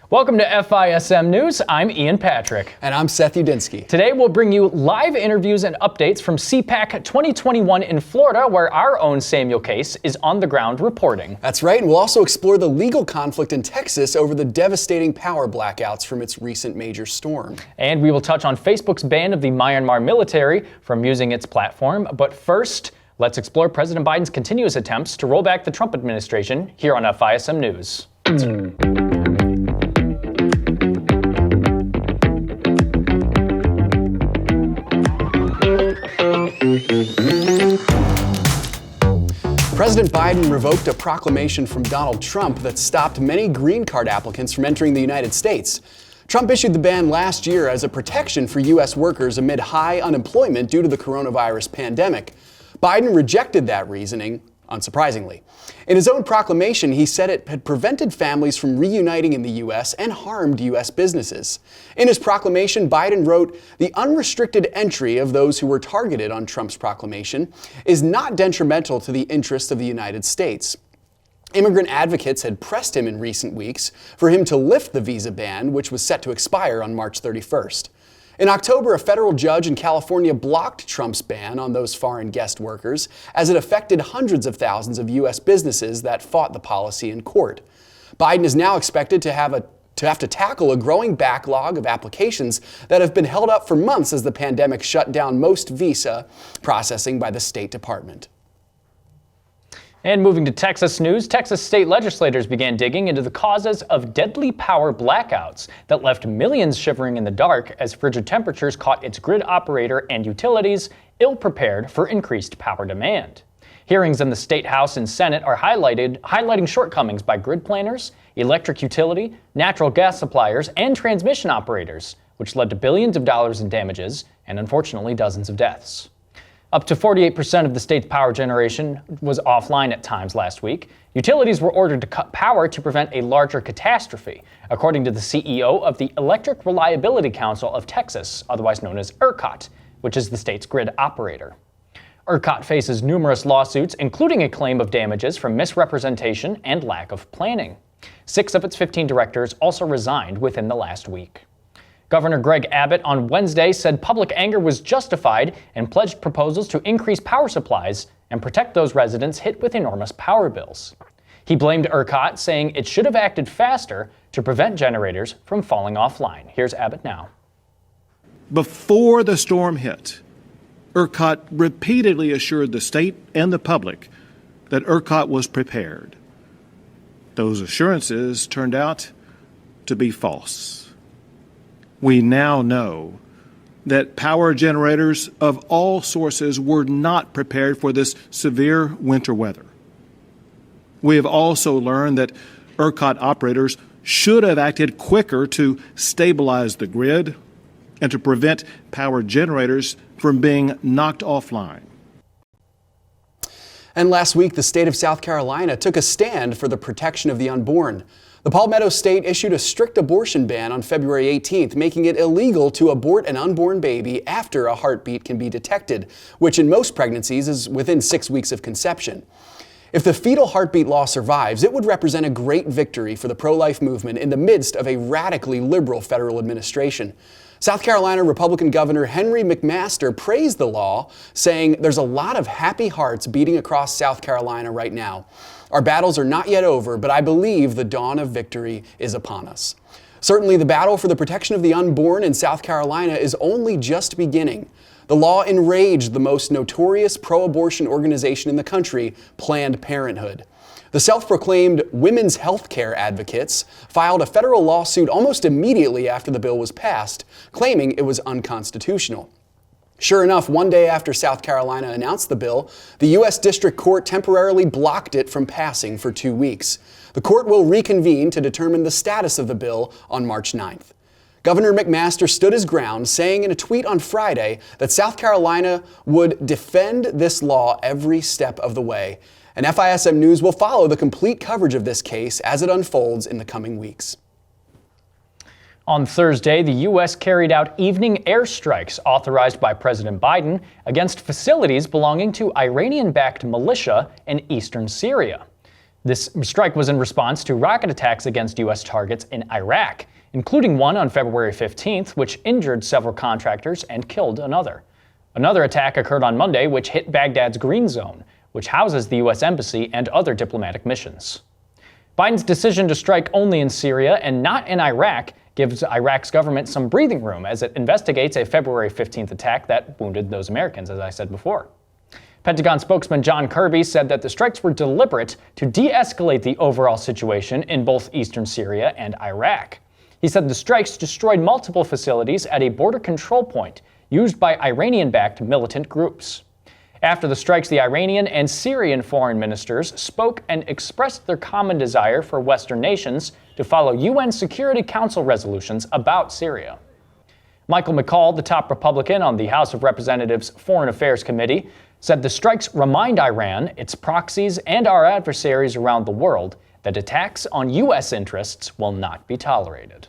Welcome to FISM News. I'm Ian Patrick. And I'm Seth Udinsky. Today we'll bring you live interviews and updates from CPAC 2021 in Florida, where our own Samuel Case is on the ground reporting. That's right, and we'll also explore the legal conflict in Texas over the devastating power blackouts from its recent major storm. And we will touch on Facebook's ban of the Myanmar military from using its platform. But first, let's explore President Biden's continuous attempts to roll back the Trump administration here on FISM News. President Biden revoked a proclamation from Donald Trump that stopped many green card applicants from entering the United States. Trump issued the ban last year as a protection for U.S. workers amid high unemployment due to the coronavirus pandemic. Biden rejected that reasoning, unsurprisingly. In his own proclamation, he said it had prevented families from reuniting in the U.S. and harmed U.S. businesses. In his proclamation, Biden wrote, "The unrestricted entry of those who were targeted on Trump's proclamation is not detrimental to the interests of the United States." Immigrant advocates had pressed him in recent weeks for him to lift the visa ban, which was set to expire on March 31st. In October, a federal judge in California blocked Trump's ban on those foreign guest workers as it affected hundreds of thousands of U.S. businesses that fought the policy in court. Biden is now expected to have to tackle a growing backlog of applications that have been held up for months as the pandemic shut down most visa processing by the State Department. And moving to Texas news, Texas state legislators began digging into the causes of deadly power blackouts that left millions shivering in the dark as frigid temperatures caught its grid operator and utilities ill-prepared for increased power demand. Hearings in the State House and Senate are highlighting shortcomings by grid planners, electric utility, natural gas suppliers, and transmission operators, which led to billions of dollars in damages and, unfortunately, dozens of deaths. Up to 48% of the state's power generation was offline at times last week. Utilities were ordered to cut power to prevent a larger catastrophe, according to the CEO of the Electric Reliability Council of Texas, otherwise known as ERCOT, which is the state's grid operator. ERCOT faces numerous lawsuits, including a claim of damages from misrepresentation and lack of planning. 6 of its 15 directors also resigned within the last week. Governor Greg Abbott on Wednesday said public anger was justified and pledged proposals to increase power supplies and protect those residents hit with enormous power bills. He blamed ERCOT, saying it should have acted faster to prevent generators from falling offline. Here's Abbott now. Before the storm hit, ERCOT repeatedly assured the state and the public that ERCOT was prepared. Those assurances turned out to be false. We now know that power generators of all sources were not prepared for this severe winter weather. We have also learned that ERCOT operators should have acted quicker to stabilize the grid and to prevent power generators from being knocked offline. And last week, the state of South Carolina took a stand for the protection of the unborn. The Palmetto State issued a strict abortion ban on February 18th, making it illegal to abort an unborn baby after a heartbeat can be detected, which in most pregnancies is within 6 weeks of conception. If the fetal heartbeat law survives, it would represent a great victory for the pro-life movement in the midst of a radically liberal federal administration. South Carolina Republican Governor Henry McMaster praised the law, saying, "There's a lot of happy hearts beating across South Carolina right now. Our battles are not yet over, but I believe the dawn of victory is upon us." Certainly, the battle for the protection of the unborn in South Carolina is only just beginning. The law enraged the most notorious pro-abortion organization in the country, Planned Parenthood. The self-proclaimed women's health care advocates filed a federal lawsuit almost immediately after the bill was passed, claiming it was unconstitutional. Sure enough, one day after South Carolina announced the bill, the U.S. District Court temporarily blocked it from passing for 2 weeks. The court will reconvene to determine the status of the bill on March 9th. Governor McMaster stood his ground, saying in a tweet on Friday that South Carolina would defend this law every step of the way. And FISM News will follow the complete coverage of this case as it unfolds in the coming weeks. On Thursday, the U.S. carried out evening airstrikes authorized by President Biden against facilities belonging to Iranian-backed militia in eastern Syria. This strike was in response to rocket attacks against U.S. targets in Iraq, including one on February 15th, which injured several contractors and killed another. Another attack occurred on Monday, which hit Baghdad's Green Zone, which houses the U.S. Embassy and other diplomatic missions. Biden's decision to strike only in Syria and not in Iraq gives Iraq's government some breathing room as it investigates a February 15th attack that wounded those Americans, as I said before. Pentagon spokesman John Kirby said that the strikes were deliberate to de-escalate the overall situation in both eastern Syria and Iraq. He said the strikes destroyed multiple facilities at a border control point used by Iranian-backed militant groups. After the strikes, the Iranian and Syrian foreign ministers spoke and expressed their common desire for Western nations to follow UN Security Council resolutions about Syria. Michael McCall, the top Republican on the House of Representatives Foreign Affairs Committee, said the strikes remind Iran, its proxies, and our adversaries around the world that attacks on U.S. interests will not be tolerated.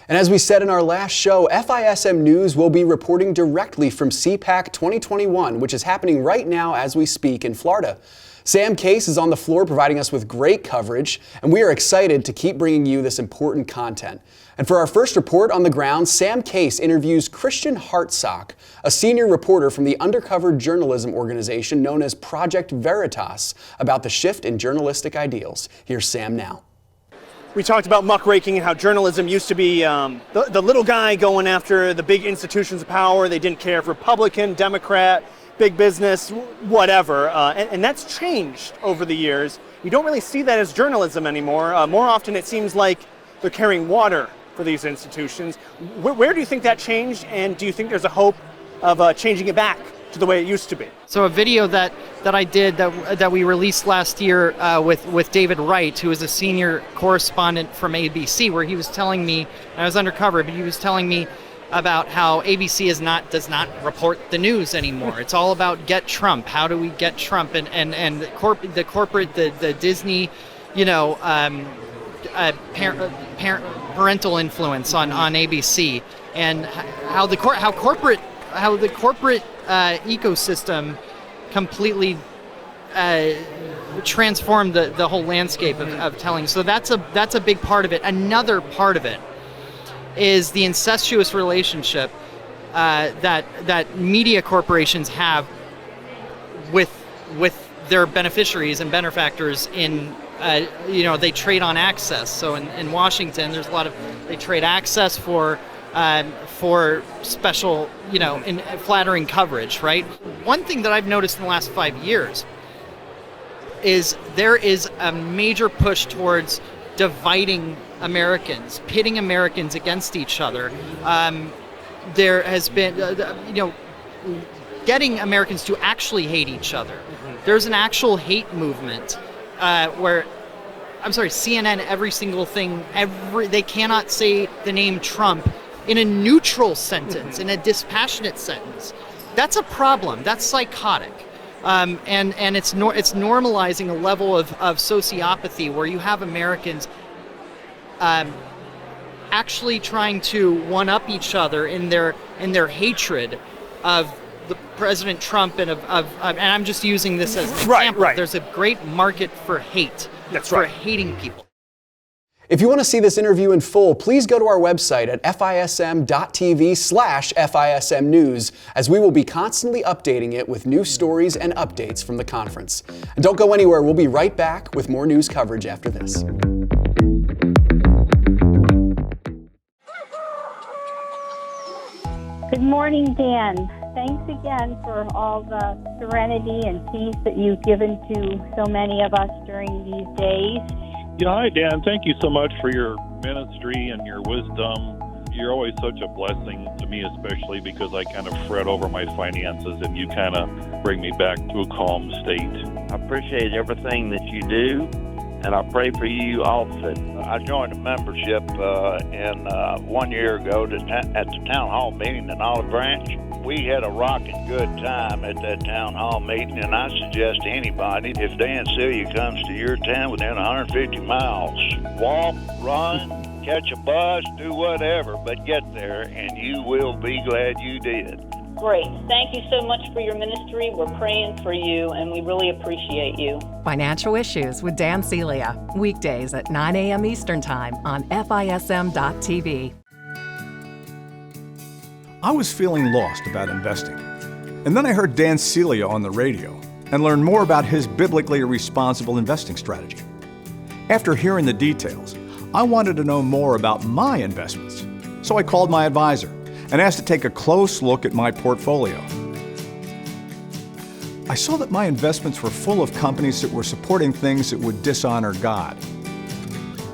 And as we said in our last show, FISM News will be reporting directly from CPAC 2021, which is happening right now as we speak in Florida. Sam Case is on the floor providing us with great coverage, and we are excited to keep bringing you this important content. And for our first report on the ground, Sam Case interviews Christian Hartsock, a senior reporter from the undercover journalism organization known as Project Veritas, about the shift in journalistic ideals. Here's Sam now. We talked about muckraking and how journalism used to be the little guy going after the big institutions of power. They didn't care if Republican, Democrat, big business, whatever. And that's changed over the years. You don't really see that as journalism anymore. More often it seems like they're carrying water for these institutions. Where do you think that changed? And do you think there's a hope of changing it back to the way it used to be? So a video that I did that we released last year with David Wright, who is a senior correspondent from ABC, where he was telling me, and I was undercover, but he was telling me about how ABC does not report the news anymore. It's all about get Trump. How do we get Trump? And the corporate, the Disney, parental influence on ABC, and how the corporate ecosystem completely transformed the whole landscape of telling. So that's a big part of it. Another part of it is the incestuous relationship that media corporations have with their beneficiaries and benefactors in they trade on access. So in Washington, there's they trade access for special, in flattering coverage, right? One thing that I've noticed in the last 5 years is there is a major push towards dividing Americans, pitting Americans against each other. There has been, getting Americans to actually hate each other. There's an actual hate movement where, CNN, every single thing, they cannot say the name Trump in a neutral sentence, in a dispassionate sentence. That's a problem. That's psychotic. And it's normalizing a level of sociopathy where you have Americans actually trying to one-up each other in their hatred of the President Trump and and I'm just using this as an example. Right. There's a great market for hate. That's for right. hating people. If you want to see this interview in full, please go to our website at fism.tv/FISM News, as we will be constantly updating it with new stories and updates from the conference. And don't go anywhere. We'll be right back with more news coverage after this. Good morning, Dan. Thanks again for all the serenity and peace that you've given to so many of us during these days. Yeah, hi, Dan. Thank you so much for your ministry and your wisdom. You're always such a blessing to me, especially because I kind of fret over my finances, and you kind of bring me back to a calm state. I appreciate everything that you do, and I pray for you often. I joined a membership 1 year ago at the town hall meeting in Olive Branch. We had a rocking good time at that town hall meeting, and I suggest to anybody, if Dan Celia comes to your town within 150 miles, walk, run, catch a bus, do whatever, but get there, and you will be glad you did. great. Thank you so much for your ministry. We're praying for you, and we really appreciate you. Financial Issues with Dan Celia, weekdays at 9 a.m. Eastern Time on FISM.tv. I was feeling lost about investing. And then I heard Dan Celia on the radio and learned more about his biblically responsible investing strategy. After hearing the details, I wanted to know more about my investments. So I called my advisor and asked to take a close look at my portfolio. I saw that my investments were full of companies that were supporting things that would dishonor God.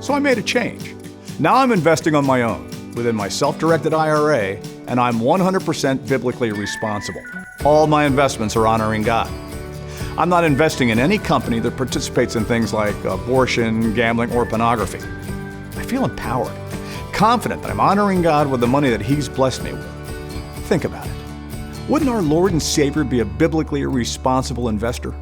So I made a change. Now I'm investing on my own within my self-directed IRA, and I'm 100% biblically responsible. All my investments are honoring God. I'm not investing in any company that participates in things like abortion, gambling, or pornography. I feel empowered, confident that I'm honoring God with the money that He's blessed me with. Think about it. Wouldn't our Lord and Savior be a biblically responsible investor?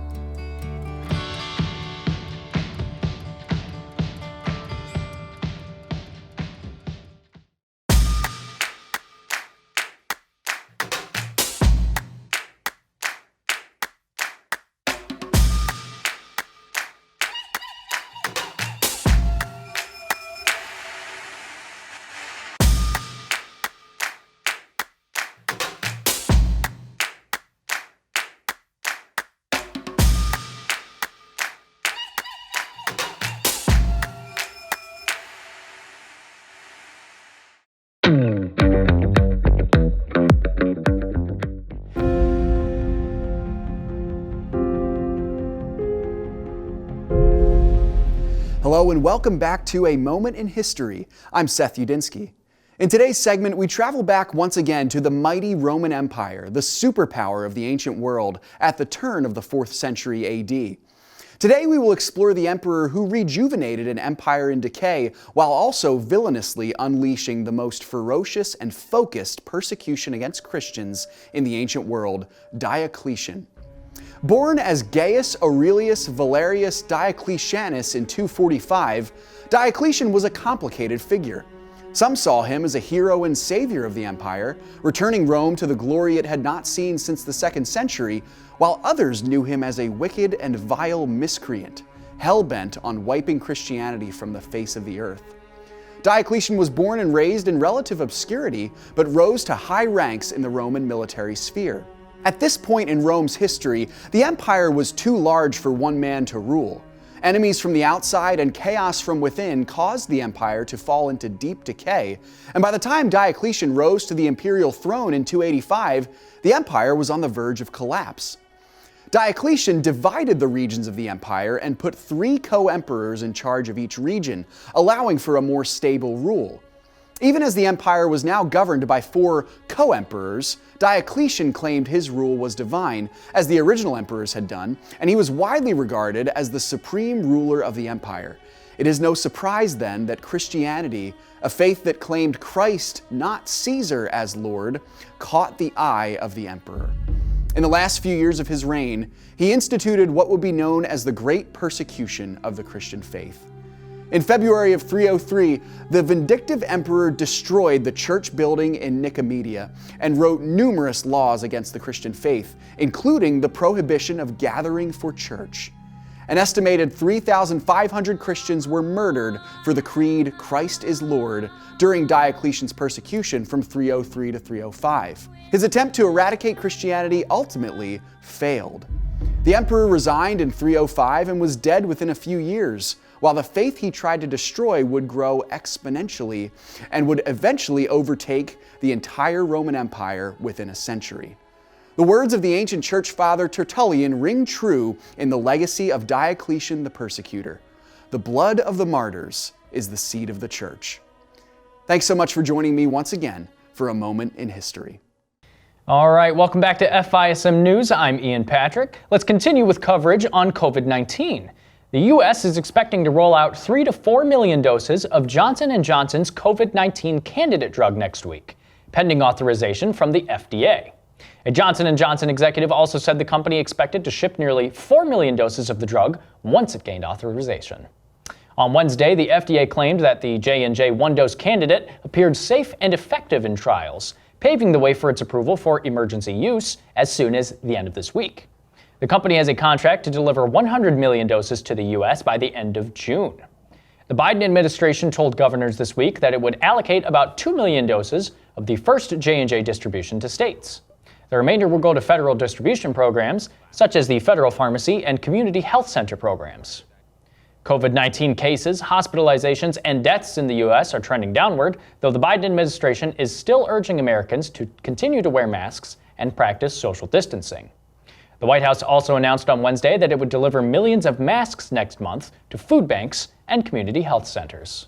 Hello and welcome back to A Moment in History. I'm Seth Udinsky. In today's segment, we travel back once again to the mighty Roman Empire, the superpower of the ancient world at the turn of the 4th century AD. Today we will explore the emperor who rejuvenated an empire in decay while also villainously unleashing the most ferocious and focused persecution against Christians in the ancient world, Diocletian. Born as Gaius Aurelius Valerius Diocletianus in 245, Diocletian was a complicated figure. Some saw him as a hero and savior of the empire, returning Rome to the glory it had not seen since the 2nd century, while others knew him as a wicked and vile miscreant, hell-bent on wiping Christianity from the face of the earth. Diocletian was born and raised in relative obscurity, but rose to high ranks in the Roman military sphere. At this point in Rome's history, the empire was too large for one man to rule. Enemies from the outside and chaos from within caused the empire to fall into deep decay, and by the time Diocletian rose to the imperial throne in 285, the empire was on the verge of collapse. Diocletian divided the regions of the empire and put 3 co-emperors in charge of each region, allowing for a more stable rule. Even as the empire was now governed by 4 co-emperors, Diocletian claimed his rule was divine, as the original emperors had done, and he was widely regarded as the supreme ruler of the empire. It is no surprise then that Christianity, a faith that claimed Christ, not Caesar, as Lord, caught the eye of the emperor. In the last few years of his reign, he instituted what would be known as the Great Persecution of the Christian faith. In February of 303, the vindictive emperor destroyed the church building in Nicomedia and wrote numerous laws against the Christian faith, including the prohibition of gathering for church. An estimated 3,500 Christians were murdered for the creed Christ is Lord during Diocletian's persecution from 303 to 305. His attempt to eradicate Christianity ultimately failed. The emperor resigned in 305 and was dead within a few years, while the faith he tried to destroy would grow exponentially and would eventually overtake the entire Roman Empire within a century. The words of the ancient church father Tertullian ring true in the legacy of Diocletian the persecutor. The blood of the martyrs is the seed of the church. Thanks so much for joining me once again for A Moment in History. All right, welcome back to FISM News. I'm Ian Patrick. Let's continue with coverage on COVID-19. The U.S. is expecting to roll out 3 to 4 million doses of Johnson & Johnson's COVID-19 candidate drug next week, pending authorization from the FDA. A Johnson & Johnson executive also said the company expected to ship nearly 4 million doses of the drug once it gained authorization. On Wednesday, the FDA claimed that the J&J one-dose candidate appeared safe and effective in trials. paving the way for its approval for emergency use as soon as the end of this week. The company has a contract to deliver 100 million doses to the U.S. by the end of June. The Biden administration told governors this week that it would allocate about 2 million doses of the first J&J distribution to states. The remainder will go to federal distribution programs, such as the Federal Pharmacy and Community Health Center programs. COVID-19 cases, hospitalizations, and deaths in the U.S. are trending downward, though the Biden administration is still urging Americans to continue to wear masks and practice social distancing. The White House also announced on Wednesday that it would deliver millions of masks next month to food banks and community health centers.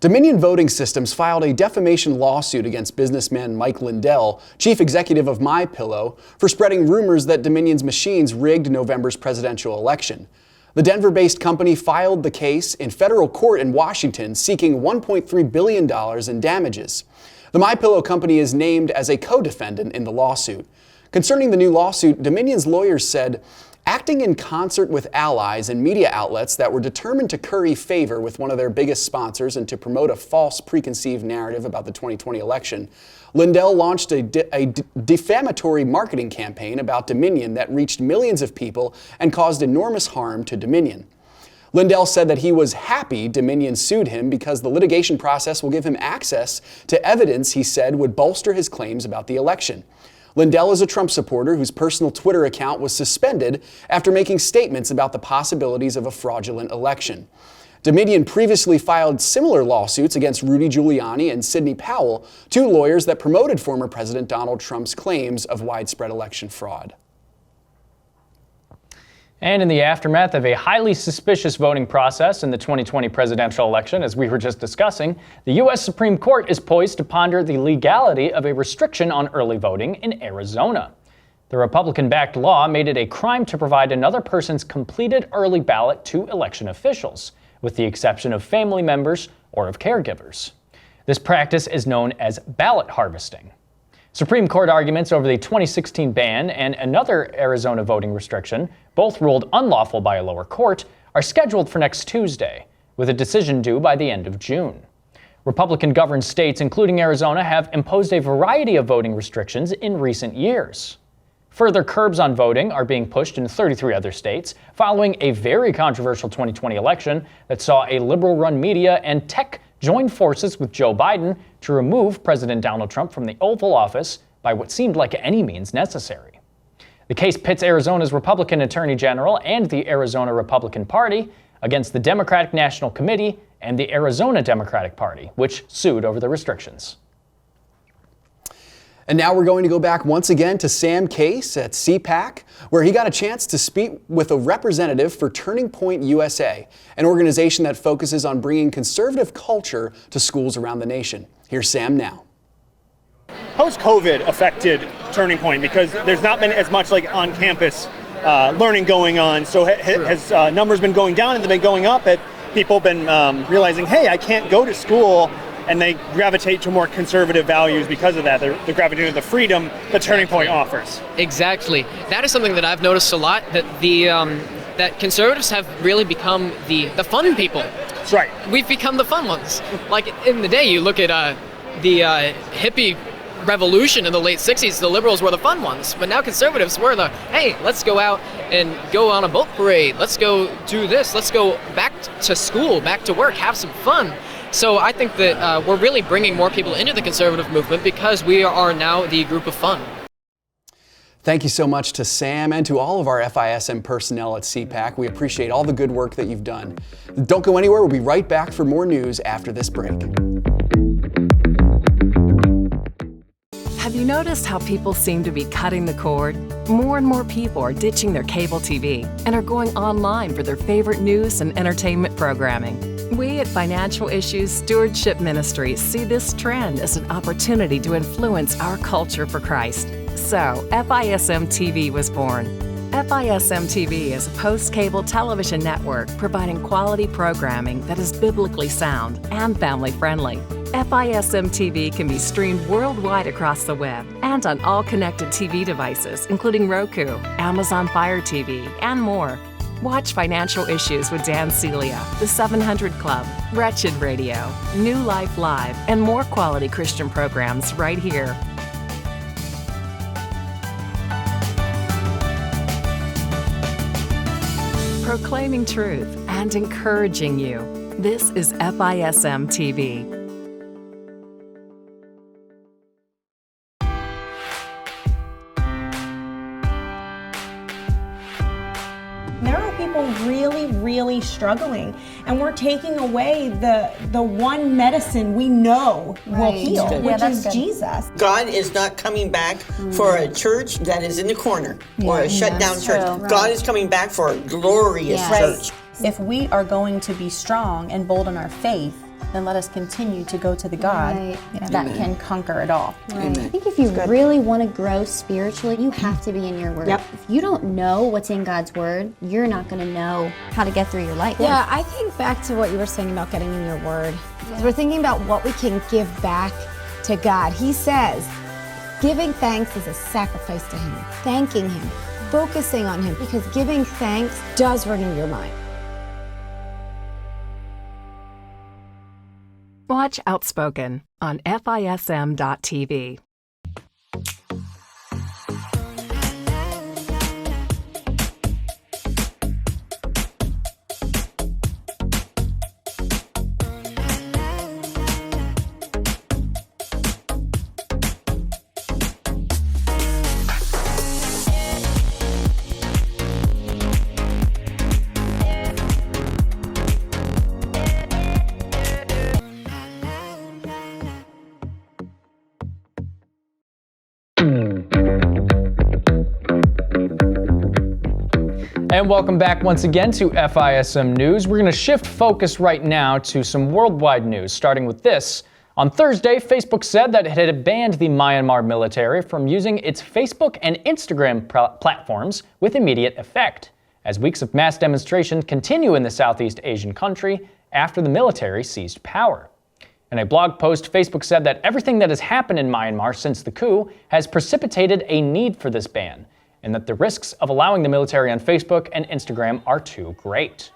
Dominion Voting Systems filed a defamation lawsuit against businessman Mike Lindell, chief executive of MyPillow, for spreading rumors that Dominion's machines rigged November's presidential election. The Denver-based company filed the case in federal court in Washington, seeking $1.3 billion in damages. The MyPillow company is named as a co-defendant in the lawsuit. Concerning the new lawsuit, Dominion's lawyers said, acting in concert with allies and media outlets that were determined to curry favor with one of their biggest sponsors and to promote a false preconceived narrative about the 2020 election, Lindell launched a defamatory marketing campaign about Dominion that reached millions of people and caused enormous harm to Dominion. Lindell said that he was happy Dominion sued him because the litigation process will give him access to evidence he said would bolster his claims about the election. Lindell is a Trump supporter whose personal Twitter account was suspended after making statements about the possibilities of a fraudulent election. Dominion previously filed similar lawsuits against Rudy Giuliani and Sidney Powell, two lawyers that promoted former President Donald Trump's claims of widespread election fraud. And in the aftermath of a highly suspicious voting process in the 2020 presidential election, as we were just discussing, the U.S. Supreme Court is poised to ponder the legality of a restriction on early voting in Arizona. The Republican-backed law made it a crime to provide another person's completed early ballot to election officials, with the exception of family members or of caregivers. This practice is known as ballot harvesting. Supreme Court arguments over the 2016 ban and another Arizona voting restriction, both ruled unlawful by a lower court, are scheduled for next Tuesday, with a decision due by the end of June. Republican-governed states, including Arizona, have imposed a variety of voting restrictions in recent years. Further curbs on voting are being pushed in 33 other states, following a very controversial 2020 election that saw a liberal-run media and tech join forces with Joe Biden to remove President Donald Trump from the Oval Office by what seemed like any means necessary. The case pits Arizona's Republican Attorney General and the Arizona Republican Party against the Democratic National Committee and the Arizona Democratic Party, which sued over the restrictions. And now we're going to go back once again to Sam Case at CPAC, where he got a chance to speak with a representative for Turning Point USA, an organization that focuses on bringing conservative culture to schools around the nation. Here's Sam now. How has COVID affected Turning Point? Because there's not been as much like on-campus learning going on. So has numbers been going down? Have they been going up? Have people been realizing, hey, I can't go to school, and they gravitate to more conservative values because of that? They're gravitating to the freedom that Turning Point offers. Exactly. That is something that I've noticed a lot, that that conservatives have really become the fun people. That's right. We've become the fun ones. Like in the day, you look at the hippie revolution in the late 60s, the liberals were the fun ones, but now conservatives were the, hey, let's go out and go on a boat parade, let's go do this, let's go back to school, back to work, have some fun. So I think that we're really bringing more people into the conservative movement because we are now the group of fun. Thank you so much to Sam and to all of our FISM personnel at CPAC. We appreciate all the good work that you've done. Don't go anywhere. We'll be right back for more news after this break. Have you noticed how people seem to be cutting the cord? More and more people are ditching their cable TV and are going online for their favorite news and entertainment programming. We at Financial Issues Stewardship Ministries see this trend as an opportunity to influence our culture for Christ. So, FISM TV was born. FISM TV is a post-cable television network providing quality programming that is biblically sound and family-friendly. FISM TV can be streamed worldwide across the web and on all connected TV devices, including Roku, Amazon Fire TV, and more. Watch Financial Issues with Dan Celia, The 700 Club, Wretched Radio, New Life Live, and more quality Christian programs right here. proclaiming truth and encouraging you. This is FISM TV. There are people really struggling, and we're taking away the one medicine we know will heal, which is Jesus. God is not coming back for a church that is in the corner or a shut down church. Right. God is coming back for a glorious church. If we are going to be strong and bold in our faith, then let us continue to go to the God that can conquer it all. Right. I think if you really want to grow spiritually, you have to be in your word. If you don't know what's in God's word, you're not going to know how to get through your life. Yeah, I think back to what you were saying about getting in your word. Because we're thinking about what we can give back to God. He says, giving thanks is a sacrifice to Him. Thanking Him, focusing on Him, because giving thanks does renew your mind. Watch Outspoken on FISM.tv. And welcome back once again to FISM News. We're going to shift focus right now to some worldwide news, starting with this. On Thursday, Facebook said that it had banned the Myanmar military from using its Facebook and Instagram platforms with immediate effect, as weeks of mass demonstration continue in the Southeast Asian country after the military seized power. In a blog post, Facebook said that everything that has happened in Myanmar since the coup has precipitated a need for this ban, and that the risks of allowing the military on Facebook and Instagram are too great.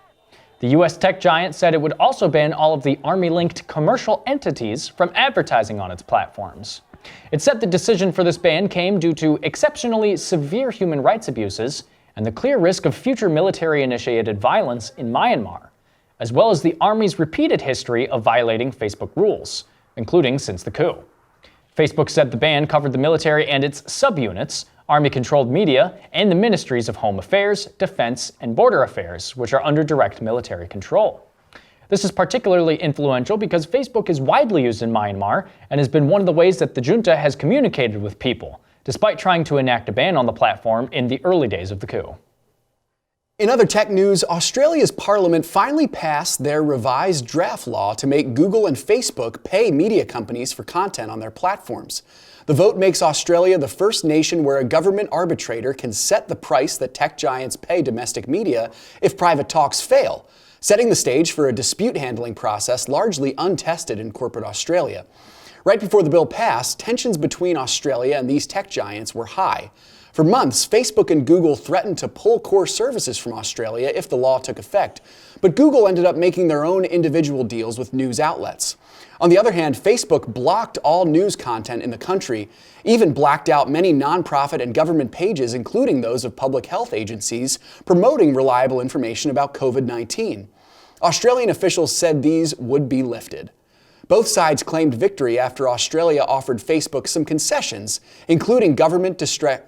The US tech giant said it would also ban all of the Army-linked commercial entities from advertising on its platforms. It said the decision for this ban came due to exceptionally severe human rights abuses and the clear risk of future military-initiated violence in Myanmar, as well as the Army's repeated history of violating Facebook rules, including since the coup. Facebook said the ban covered the military and its subunits, Army-controlled media, and the ministries of Home Affairs, Defense, and Border Affairs, which are under direct military control. This is particularly influential because Facebook is widely used in Myanmar and has been one of the ways that the junta has communicated with people, despite trying to enact a ban on the platform in the early days of the coup. In other tech news, Australia's parliament finally passed their revised draft law to make Google and Facebook pay media companies for content on their platforms. The vote makes Australia the first nation where a government arbitrator can set the price that tech giants pay domestic media if private talks fail, setting the stage for a dispute handling process largely untested in corporate Australia. Right before the bill passed, tensions between Australia and these tech giants were high. For months, Facebook and Google threatened to pull core services from Australia if the law took effect, but Google ended up making their own individual deals with news outlets. On the other hand, Facebook blocked all news content in the country, even blacked out many nonprofit and government pages, including those of public health agencies, promoting reliable information about COVID-19. Australian officials said these would be lifted. Both sides claimed victory after Australia offered Facebook some concessions, including government discretion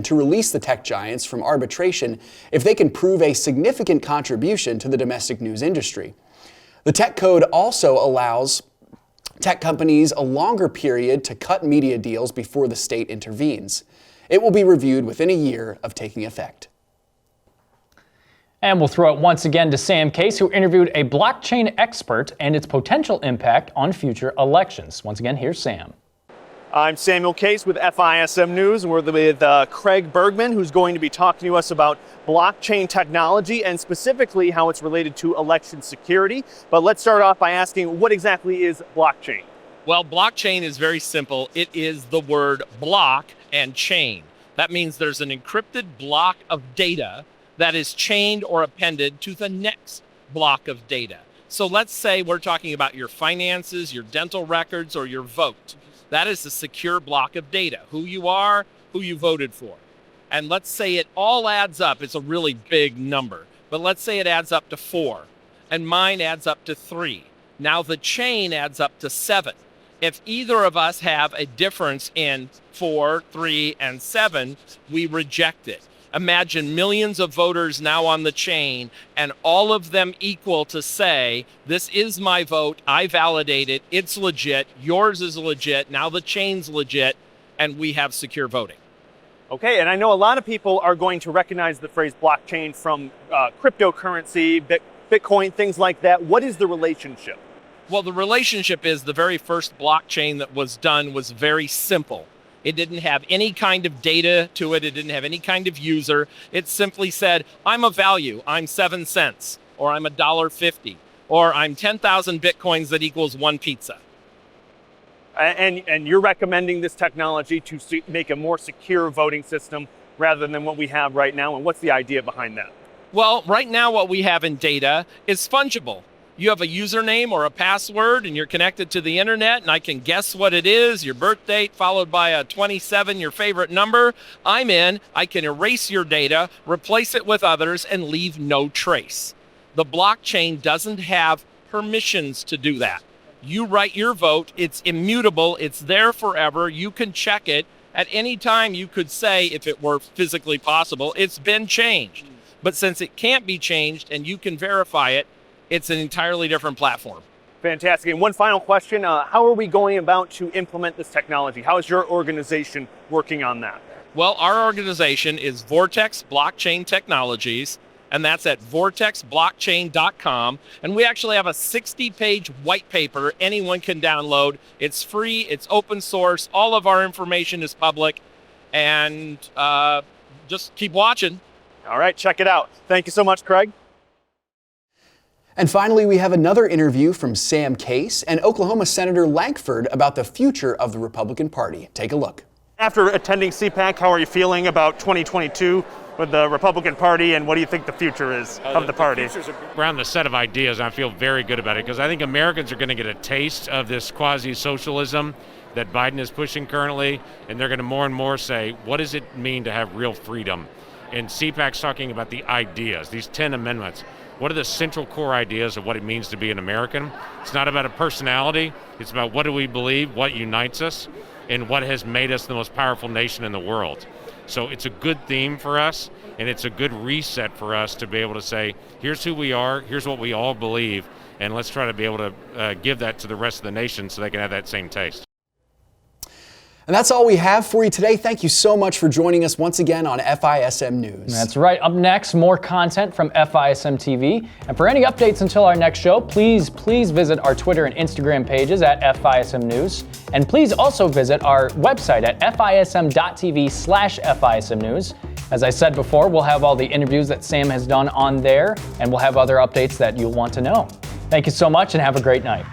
to release the tech giants from arbitration if they can prove a significant contribution to the domestic news industry. The tech code also allows tech companies a longer period to cut media deals before the state intervenes. It will be reviewed within a year of taking effect. And we'll throw it once again to Sam Case, who interviewed a blockchain expert and its potential impact on future elections. Once again, here's Sam. I'm Samuel Case with FISM News, and we're with Craig Bergman, who's going to be talking to us about blockchain technology and specifically how it's related to election security. But let's start off by asking, what exactly is blockchain? Well, blockchain is very simple. It is the word block and chain. That means there's an encrypted block of data that is chained or appended to the next block of data. So let's say we're talking about your finances, your dental records, or your vote. That is a secure block of data, who you are, who you voted for. and let's say it all adds up. It's a really big number, but let's say it adds up to 4, and mine adds up to 3. Now the chain adds up to 7. If either of us have a difference in 4, 3, and 7, we reject it. Imagine millions of voters now on the chain, and all of them equal to say, this is my vote, I validate it, it's legit, yours is legit, now the chain's legit, and we have secure voting. Okay, and I know a lot of people are going to recognize the phrase blockchain from cryptocurrency, Bitcoin, things like that. What is the relationship? Well, the relationship is the very first blockchain that was done was very simple. It didn't have any kind of data to it. It didn't have any kind of user. It simply said, I'm a value. I'm 7 cents, or I'm $1.50, or I'm 10,000 Bitcoins that equals 1 pizza. And you're recommending this technology to make a more secure voting system rather than what we have right now. And what's the idea behind that? Well, right now what we have in data is fungible. You have a username or a password and you're connected to the internet and I can guess what it is, your birth date followed by a 27, your favorite number. I'm in, I can erase your data, replace it with others and leave no trace. The blockchain doesn't have permissions to do that. You write your vote, it's immutable, it's there forever, you can check it. At any time you could say, if it were physically possible, it's been changed. But since it can't be changed and you can verify it, it's an entirely different platform. Fantastic. And one final question, how are we going about to implement this technology? How is your organization working on that? Well, our organization is Vortex Blockchain Technologies, and that's at vortexblockchain.com. And we actually have a 60-page white paper anyone can download. It's free, it's open source, all of our information is public, and just keep watching. All right, check it out. Thank you so much, Craig. And finally, we have another interview from Sam Case and Oklahoma Senator Lankford about the future of the Republican Party. Take a look. After attending CPAC, how are you feeling about 2022 with the Republican Party, and what do you think the future is of the party? Around the set of ideas, and I feel very good about it because I think Americans are going to get a taste of this quasi-socialism that Biden is pushing currently, and they're going to more and more say, what does it mean to have real freedom? And CPAC's talking about the ideas, these 10 amendments. What are the central core ideas of what it means to be an American? It's not about a personality. It's about what do we believe, what unites us, and what has made us the most powerful nation in the world. So it's a good theme for us, and it's a good reset for us to be able to say, here's who we are, here's what we all believe, and let's try to be able to give that to the rest of the nation so they can have that same taste. And that's all we have for you today. Thank you so much for joining us once again on FISM News. That's right. Up next, more content from FISM TV. And for any updates until our next show, please visit our Twitter and Instagram pages at FISM News. And please also visit our website at fism.tv/FISM News. As I said before, we'll have all the interviews that Sam has done on there, and we'll have other updates that you'll want to know. Thank you so much and have a great night.